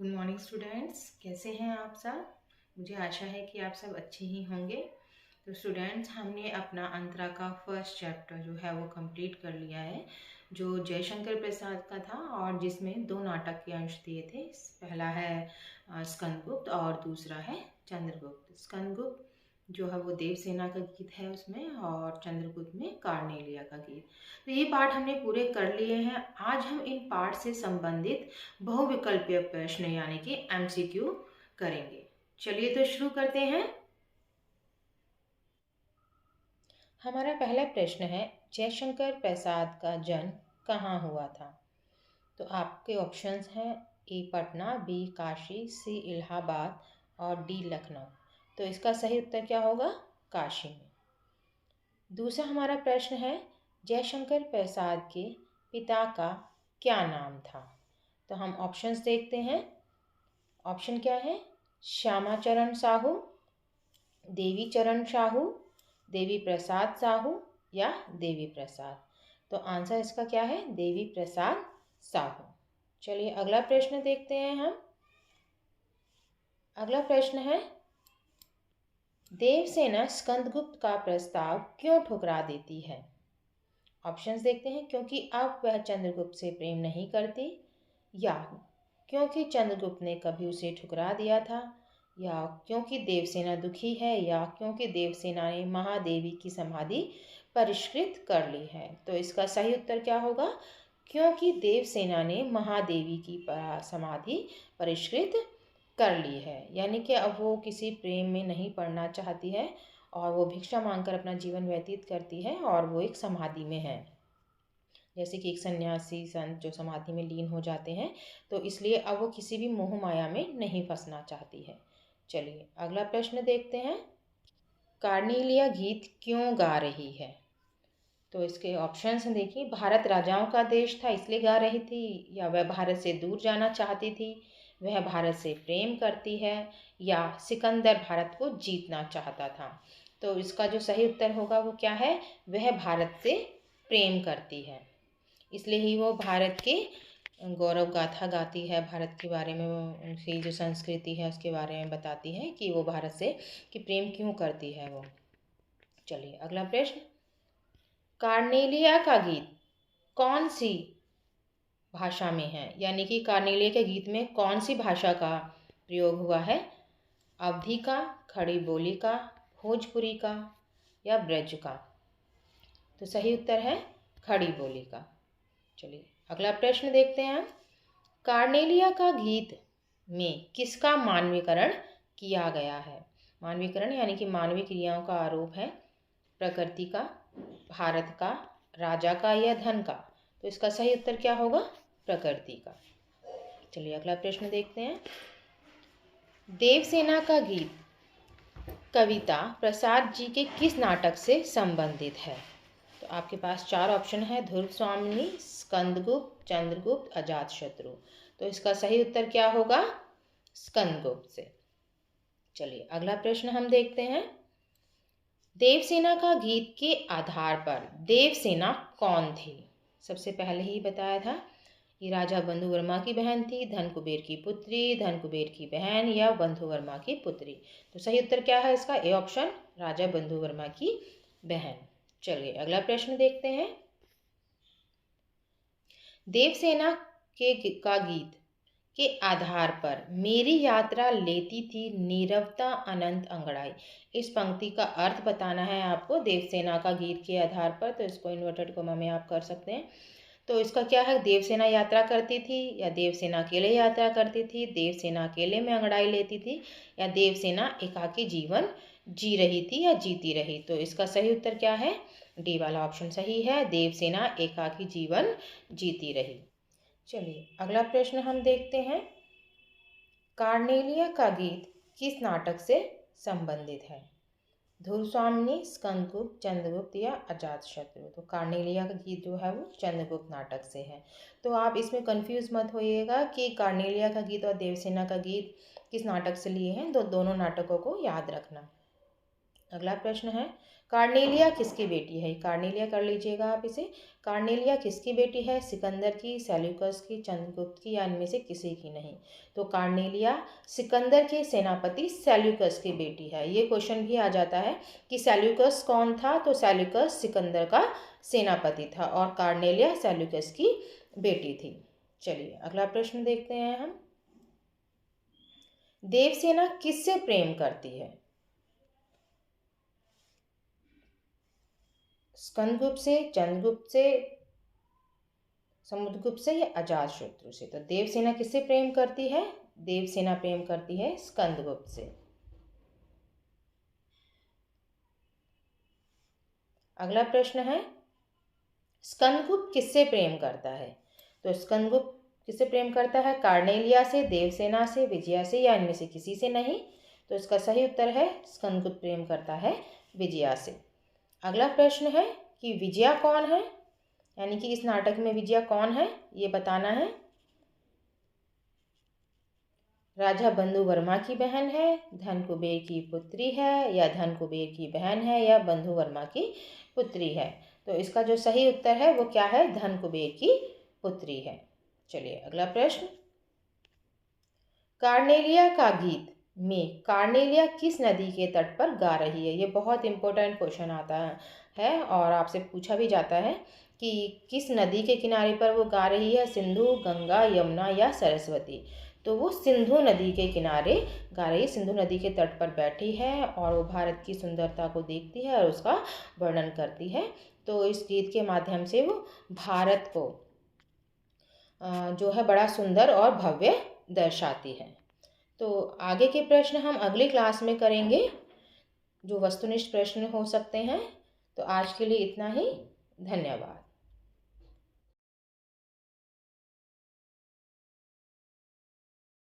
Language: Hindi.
गुड मॉर्निंग स्टूडेंट्स, कैसे हैं आप सब। मुझे आशा है कि आप सब अच्छे ही होंगे। तो स्टूडेंट्स, हमने अपना अंतरा का फर्स्ट चैप्टर जो है वो कंप्लीट कर लिया है, जो जयशंकर प्रसाद का था और जिसमें 2 नाटक के अंश दिए थे। पहला है स्कंदगुप्त और दूसरा है चंद्रगुप्त। स्कंदगुप्त जो है वो देवसेना का गीत है उसमें, और चंद्रगुप्त में कार्नेलिया का गीत। तो ये पार्ट हमने पूरे कर लिए हैं। आज हम इन पार्ट से संबंधित बहुविकल्पीय प्रश्न यानी कि एमसीक्यू करेंगे। चलिए तो शुरू करते हैं। हमारा पहला प्रश्न है, जयशंकर प्रसाद का जन्म कहाँ हुआ था। तो आपके ऑप्शंस हैं ए पटना, बी काशी, सी इलाहाबाद और डी लखनऊ। तो इसका सही उत्तर क्या होगा? काशी में। दूसरा हमारा प्रश्न है, जयशंकर प्रसाद के पिता का क्या नाम था। तो हम ऑप्शंस देखते हैं। ऑप्शन क्या है? श्यामाचरण साहू, देवी चरण साहू, देवी प्रसाद साहू या देवी प्रसाद। तो आंसर इसका क्या है? देवी प्रसाद साहू। चलिए अगला प्रश्न देखते हैं हम। अगला प्रश्न है, देवसेना स्कंदगुप्त का प्रस्ताव क्यों ठुकरा देती है। ऑप्शंस देखते हैं। क्योंकि अब वह चंद्रगुप्त से प्रेम नहीं करती, या क्योंकि चंद्रगुप्त ने कभी उसे ठुकरा दिया था, या क्योंकि देवसेना दुखी है, या क्योंकि देवसेना ने महादेवी की समाधि परिष्कृत कर ली है। तो इसका सही उत्तर क्या होगा? क्योंकि देवसेना ने महादेवी की समाधि परिष्कृत कर ली है। यानी कि अब वो किसी प्रेम में नहीं पड़ना चाहती है और वो भिक्षा मांगकर अपना जीवन व्यतीत करती है, और वो एक समाधि में है, जैसे कि एक सन्यासी संत जो समाधि में लीन हो जाते हैं। तो इसलिए अब वो किसी भी मोह माया में नहीं फंसना चाहती है। चलिए अगला प्रश्न देखते हैं। कार्नेलिया गीत क्यों गा रही है। तो इसके ऑप्शंस हैं, देखिए। भारत राजाओं का देश था इसलिए गा रही थी, या वह भारत से दूर जाना चाहती थी, वह भारत से प्रेम करती है, या सिकंदर भारत को जीतना चाहता था। तो इसका जो सही उत्तर होगा वो क्या है? वह भारत से प्रेम करती है, इसलिए ही वो भारत के गौरव गाथा गाती है, भारत के बारे में, उनकी जो संस्कृति है उसके बारे में बताती है कि वो भारत से कि प्रेम क्यों करती है वो। चलिए अगला प्रश्न, कार्नेलिया का गीत कौन सी भाषा में है। यानी कि कार्नेलिया के गीत में कौन सी भाषा का प्रयोग हुआ है? अवधी का, खड़ी बोली का, भोजपुरी का या ब्रज का। तो सही उत्तर है खड़ी बोली का। चलिए अगला प्रश्न देखते हैं हम। कार्नेलिया का गीत में किसका मानवीकरण किया गया है। मानवीकरण यानी कि मानवीय क्रियाओं का आरोप है। प्रकृति का, भारत का, राजा का या धन का। तो इसका सही उत्तर क्या होगा? प्रकृति का। चलिए अगला प्रश्न देखते हैं। देवसेना का गीत कविता प्रसाद जी के किस नाटक से संबंधित है। तो आपके पास 4 ऑप्शन है, ध्रुव स्वामिनी, स्कंदगुप्त, चंद्रगुप्त, अजातशत्रु। तो इसका सही उत्तर क्या होगा? स्कंदगुप्त से। चलिए अगला प्रश्न हम देखते हैं। देवसेना का गीत के आधार पर देवसेना कौन थी। सबसे पहले ही बताया था, ये राजा बंधु वर्मा की बहन थी, धन कुबेर की पुत्री, धन कुबेर की बहन या बंधु वर्मा की पुत्री। तो सही उत्तर क्या है इसका? ए ऑप्शन, राजा बंधु वर्मा की बहन। चलिए अगला प्रश्न देखते हैं। देवसेना का गीत के आधार पर मेरी यात्रा लेती थी नीरवता अनंत अंगड़ाई। इस पंक्ति का अर्थ बताना है आपको देवसेना का गीत के आधार पर। तो इसको इन्वर्टेड कोमा में आप कर सकते हैं। तो इसका क्या है? देवसेना यात्रा करती थी, या देवसेना अकेले यात्रा करती थी, देवसेना अकेले में अंगड़ाई लेती थी, या देवसेना एकाकी जीवन जी रही थी या जीती रही। तो इसका सही उत्तर क्या है? डी वाला ऑप्शन सही है, देवसेना एकाकी जीवन जीती रही। चलिए अगला प्रश्न हम देखते हैं। कार्नेलिया का गीत किस नाटक से संबंधित है। ध्रुव स्वामिनी, स्कंदगुप्त, चंद्रगुप्त या अजातशत्रु। तो कार्नेलिया का गीत जो है वो चंद्रगुप्त नाटक से है। तो आप इसमें कंफ्यूज मत होइएगा कि कार्नेलिया का गीत और देवसेना का गीत किस नाटक से लिए हैं। दोनों नाटकों को याद रखना। अगला प्रश्न है, कार्नेलिया किसकी बेटी है? कार्नेलिया कर लीजिएगा आप इसे। कार्नेलिया किसकी बेटी है? सिकंदर की, सेल्यूकस की, चंद्रगुप्त की या इनमें से किसी की नहीं। तो कार्नेलिया सिकंदर के सेनापति सेल्यूकस की बेटी है। ये क्वेश्चन भी आ जाता है कि सेल्यूकस कौन था, तो सेल्यूकस सिकंदर का सेनापति था और कार्नेलिया सेल्यूकस की बेटी थी। चलिए अगला प्रश्न देखते हैं हम। देवसेना किससे प्रेम करती है? स्कंदगुप्त से, चंद्रगुप्त से, समुद्रगुप्त से या अजातशत्रु से? तो देवसेना किससे प्रेम करती है? देवसेना प्रेम करती है स्कंदगुप्त से। अगला प्रश्न है, स्कंदगुप्त किससे प्रेम करता है? तो स्कंदगुप्त किससे प्रेम करता है? कार्नेलिया से, देवसेना से, विजया से या इनमें से किसी से नहीं। तो इसका सही उत्तर है स्कंदगुप्त प्रेम करता है विजया से। अगला प्रश्न है कि विजया कौन है, यानी कि इस नाटक में विजया कौन है ये बताना है। राजा बंधु वर्मा की बहन है, धन कुबेर की पुत्री है या धन कुबेर की बहन है या बंधु वर्मा की पुत्री है? तो इसका जो सही उत्तर है वो क्या है? धन कुबेर की पुत्री है। चलिए अगला प्रश्न, कार्नेलिया का गीत में कार्नेलिया किस नदी के तट पर गा रही है? ये बहुत इंपॉर्टेंट क्वेश्चन आता है और आपसे पूछा भी जाता है कि किस नदी के किनारे पर वो गा रही है, सिंधु, गंगा, यमुना या सरस्वती? तो वो सिंधु नदी के किनारे गा रही है, सिंधु नदी के तट पर बैठी है और वो भारत की सुंदरता को देखती है और उसका वर्णन करती है। तो इस गीत के माध्यम से वो भारत को जो है बड़ा सुंदर और भव्य दर्शाती है। तो आगे के प्रश्न हम अगली क्लास में करेंगे, जो वस्तुनिष्ठ प्रश्न हो सकते हैं। तो आज के लिए इतना ही। धन्यवाद।